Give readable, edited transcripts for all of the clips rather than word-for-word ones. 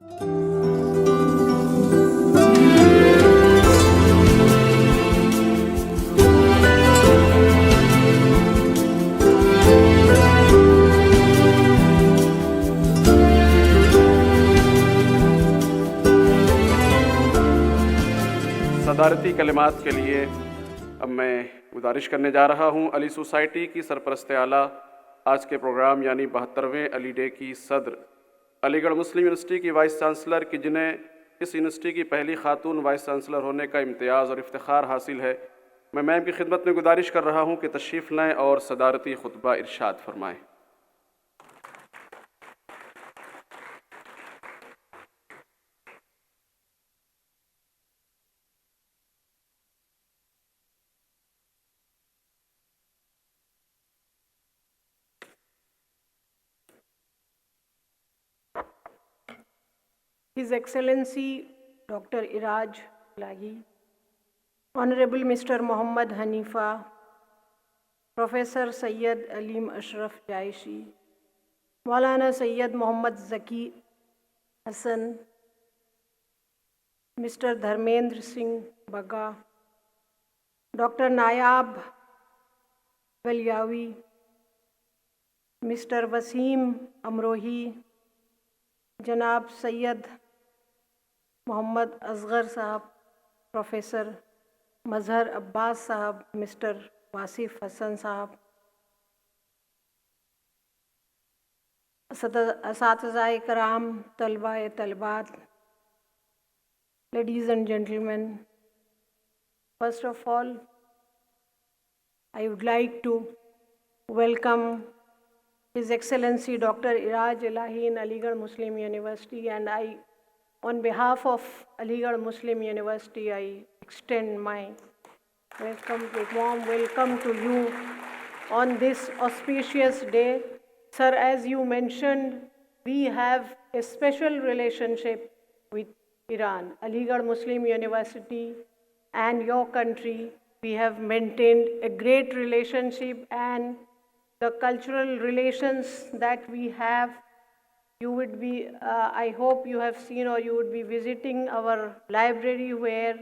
صدارتی کلمات کے لیے اب میں گزارش کرنے جا رہا ہوں علی سوسائٹی کی سرپرست اعلیٰ، آج کے پروگرام یعنی 72ویں علی ڈے کی صدر، علی گڑھ مسلم یونیورسٹی کی وائس چانسلر کی جنہیں اس یونیورسٹی کی پہلی خاتون وائس چانسلر ہونے کا امتیاز اور افتخار حاصل ہے، میں میم کی خدمت میں گزارش کر رہا ہوں کہ تشریف لائیں اور صدارتی خطبہ ارشاد فرمائیں۔ His Excellency Dr. Iraj Elahi, Honorable Mr. Muhammad Hanifa, Professor Sayyid Alim Ashraf Jaishi, Maulana Sayyid Muhammad Zaki Hassan, Mr. Dharmendra Singh Bagga, Dr. Nayab Valyawi, Mr. Wasim Amrohi, Janab Sayyid Muhammad Asghar Sahab, Professor Mazhar Abbas Sahab, Mr. Wasif Hassan Sahab, Asatizah Karam, Talba-e Talbat, ladies and gentlemen, first of all, I would like to welcome His Excellency Dr. Iraj Elahi in Aligarh Muslim University, and I, on behalf of Aligarh Muslim University, I extend my warm welcome to you on this auspicious day. Sir, as you mentioned, we have a special relationship with Iran. Aligarh Muslim University and your country, we have maintained a great relationship, and the cultural relations that we have, you would be, I hope you have seen or you would be visiting our library where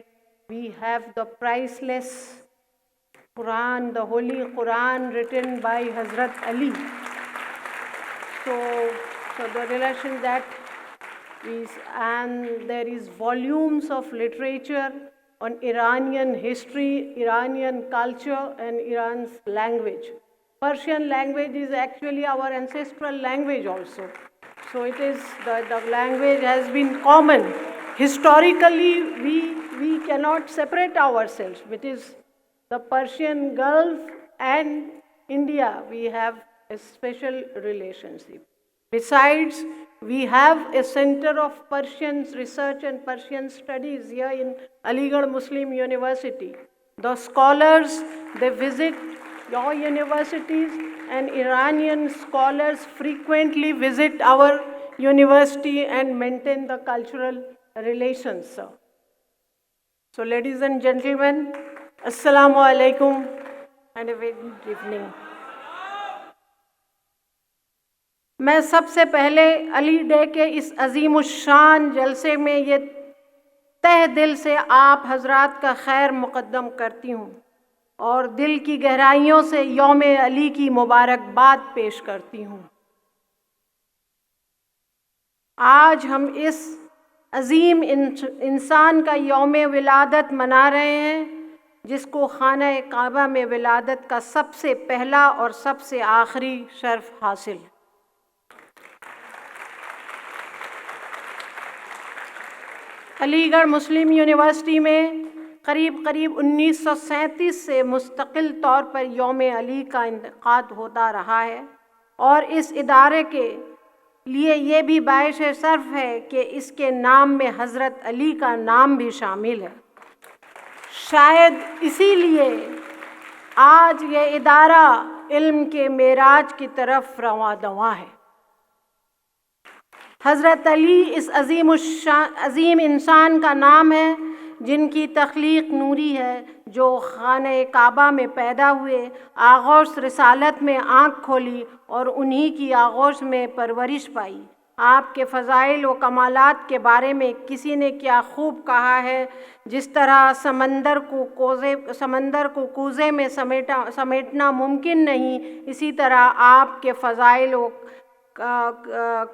we have the priceless Quran, the Holy Quran written by Hazrat Ali. So the relation that is, and there is volumes of literature on Iranian history, Iranian culture, and Iran's language. Persian language is actually our ancestral language also. So it is, the language has been common. Historically, we cannot separate ourselves. It is the Persian Gulf and India, we have a special relationship. Besides, we have a center of Persian research and Persian studies here in Aligarh Muslim University. The scholars, they visit your universities, and Iranian scholars frequently visit our university and maintain the cultural relations, sir. So, ladies and gentlemen, Assalamu alaikum and a very good evening. میں سب سے پہلے علی day کے اس عظیم الشان جلسے میں یہ تہ دل سے آپ حضرات کا خیر مقدم کرتی ہوں اور دل کی گہرائیوں سے یوم علی کی مبارکباد پیش کرتی ہوں۔ آج ہم اس عظیم انسان کا یوم ولادت منا رہے ہیں جس کو خانہ کعبہ میں ولادت کا سب سے پہلا اور سب سے آخری شرف حاصل ہے۔ علی گڑھ مسلم یونیورسٹی میں قریب 1937 سے مستقل طور پر یوم علی کا انعقاد ہوتا رہا ہے، اور اس ادارے کے لیے یہ بھی باعث شرف ہے کہ اس کے نام میں حضرت علی کا نام بھی شامل ہے۔ شاید اسی لیے آج یہ ادارہ علم کے معراج کی طرف رواں دواں ہے۔ حضرت علی اس عظیم انسان کا نام ہے جن کی تخلیق نوری ہے، جو خانہ کعبہ میں پیدا ہوئے، آغوش رسالت میں آنکھ کھولی اور انہی کی آغوش میں پرورش پائی۔ آپ کے فضائل و کمالات کے بارے میں کسی نے کیا خوب کہا ہے، جس طرح سمندر کو کوزے میں سمیٹنا ممکن نہیں، اسی طرح آپ کے فضائل و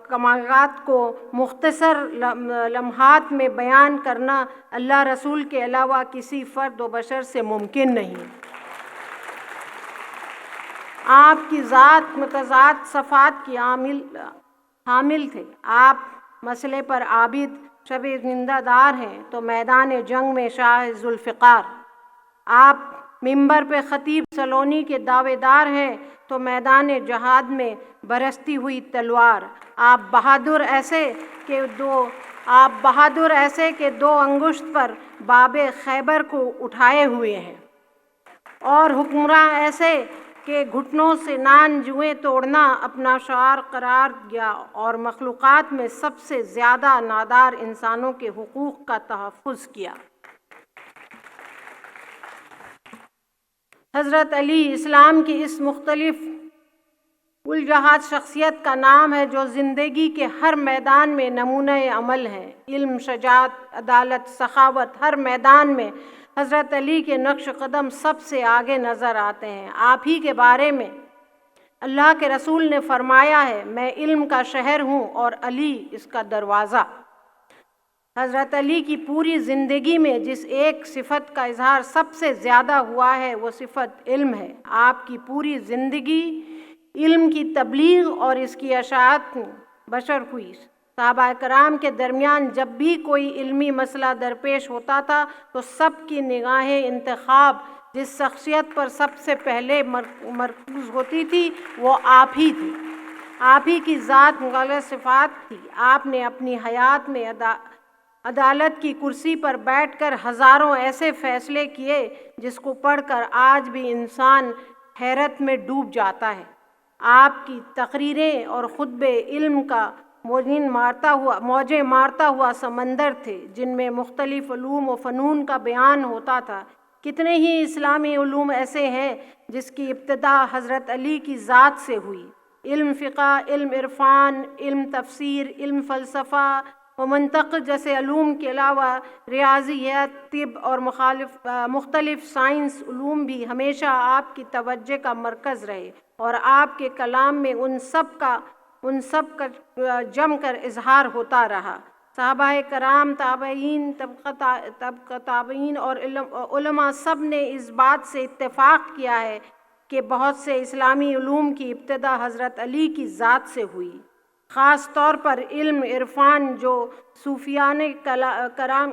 کمالات کو مختصر لمحات میں بیان کرنا اللہ رسول کے علاوہ کسی فرد و بشر سے ممکن نہیں۔ آپ کی ذات متضاد صفات کی حامل تھے۔ آپ مسئلے پر عابد، شب زندہ دار ہیں تو میدان جنگ میں شاہ ذوالفقار، آپ منبر پہ خطیب سلونی کے دعوے دار ہیں تو میدان جہاد میں برستی ہوئی تلوار، آپ بہادر ایسے کہ دو انگشت پر باب خیبر کو اٹھائے ہوئے ہیں، اور حکمراں ایسے کہ گھٹنوں سے نان جوئیں توڑنا اپنا شعار قرار دیا اور مخلوقات میں سب سے زیادہ نادار انسانوں کے حقوق کا تحفظ کیا۔ حضرت علی اسلام کی اس مختلف الجہات شخصیت کا نام ہے جو زندگی کے ہر میدان میں نمونہ عمل ہے۔ علم، شجاعت، عدالت، سخاوت، ہر میدان میں حضرت علی کے نقش قدم سب سے آگے نظر آتے ہیں۔ آپ ہی کے بارے میں اللہ کے رسول نے فرمایا ہے، میں علم کا شہر ہوں اور علی اس کا دروازہ۔ حضرت علی کی پوری زندگی میں جس ایک صفت کا اظہار سب سے زیادہ ہوا ہے وہ صفت علم ہے۔ آپ کی پوری زندگی علم کی تبلیغ اور اس کی اشاعت بشر ہوئی۔ صحابہ کرام کے درمیان جب بھی کوئی علمی مسئلہ درپیش ہوتا تھا تو سب کی نگاہیں انتخاب جس شخصیت پر سب سے پہلے مرکوز ہوتی تھی وہ آپ ہی تھی۔ آپ ہی کی ذات مغلظ صفات تھی۔ آپ نے اپنی حیات میں عدالت کی کرسی پر بیٹھ کر ہزاروں ایسے فیصلے کیے جس کو پڑھ کر آج بھی انسان حیرت میں ڈوب جاتا ہے۔ آپ کی تقریریں اور خطبے علم کا موجیں مارتا ہوا سمندر تھے جن میں مختلف علوم و فنون کا بیان ہوتا تھا۔ کتنے ہی اسلامی علوم ایسے ہیں جس کی ابتدا حضرت علی کی ذات سے ہوئی۔ علم فقہ، علم عرفان، علم تفسیر، علم فلسفہ و منطق جیسے علوم کے علاوہ ریاضیات، طب اور مختلف سائنس علوم بھی ہمیشہ آپ کی توجہ کا مرکز رہے اور آپ کے کلام میں ان سب کا جم کر اظہار ہوتا رہا۔ صحابہ کرام، تابعین، طبقہ تابعین اور علماء سب نے اس بات سے اتفاق کیا ہے کہ بہت سے اسلامی علوم کی ابتدا حضرت علی کی ذات سے ہوئی۔ خاص طور پر علم عرفان جو صوفیان کرام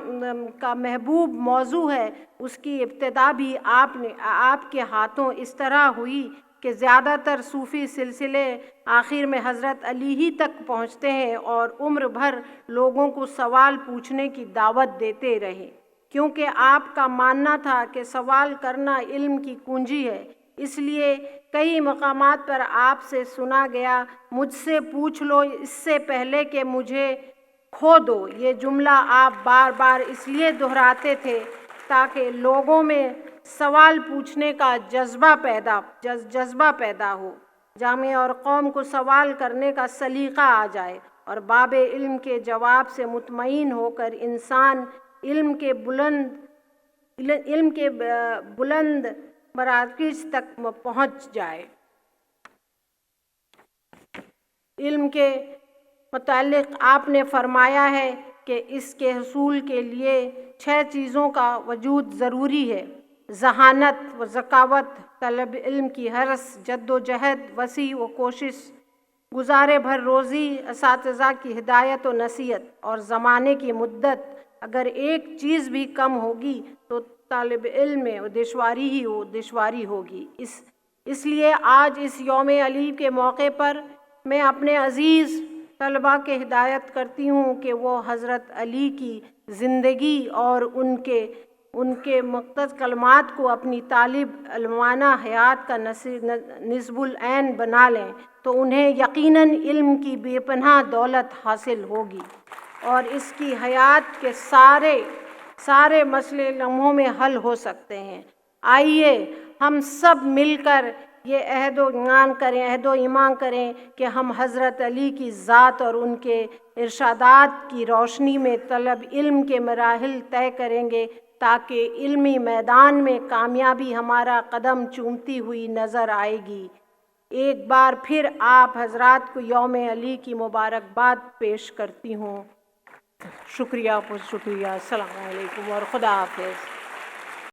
کا محبوب موضوع ہے، اس کی ابتدا بھی آپ کے ہاتھوں اس طرح ہوئی کہ زیادہ تر صوفی سلسلے آخر میں حضرت علی ہی تک پہنچتے ہیں اور عمر بھر لوگوں کو سوال پوچھنے کی دعوت دیتے رہے، کیونکہ آپ کا ماننا تھا کہ سوال کرنا علم کی کنجی ہے۔ اس لیے کئی مقامات پر آپ سے سنا گیا، مجھ سے پوچھ لو اس سے پہلے کہ مجھے کھو دو۔ یہ جملہ آپ بار بار اس لیے دہراتے تھے تاکہ لوگوں میں سوال پوچھنے کا جذبہ پیدا ہو، جامعہ اور قوم کو سوال کرنے کا سلیقہ آ جائے اور باب علم کے جواب سے مطمئن ہو کر انسان علم کے بلند مراکز تک پہنچ جائے۔ علم کے متعلق آپ نے فرمایا ہے کہ اس کے حصول کے لیے 6 چیزوں کا وجود ضروری ہے: ذہانت و ذکاوت، طلب علم کی حرص، جد و جہد، وسیع و کوشش، گزارے بھر روزی، اساتذہ کی ہدایت و نصیحت اور زمانے کی مدت۔ اگر ایک چیز بھی کم ہوگی تو طالب علم میں دشواری ہوگی۔ اس لیے آج اس یوم علی کے موقع پر میں اپنے عزیز طلباء کے ہدایت کرتی ہوں کہ وہ حضرت علی کی زندگی اور ان کے مقدس کلمات کو اپنی طالب علمانہ حیات کا نصب العین بنا لیں تو انہیں یقیناً علم کی بے پناہ دولت حاصل ہوگی اور اس کی حیات کے سارے مسئلے لمحوں میں حل ہو سکتے ہیں۔ آئیے ہم سب مل کر یہ عہد و ایمان کریں کہ ہم حضرت علی کی ذات اور ان کے ارشادات کی روشنی میں طلب علم کے مراحل طے کریں گے تاکہ علمی میدان میں کامیابی ہمارا قدم چومتی ہوئی نظر آئے گی۔ ایک بار پھر آپ حضرات کو یوم علی کی مبارکباد پیش کرتی ہوں۔ شکریہ السلام علیکم اور خدا حافظ۔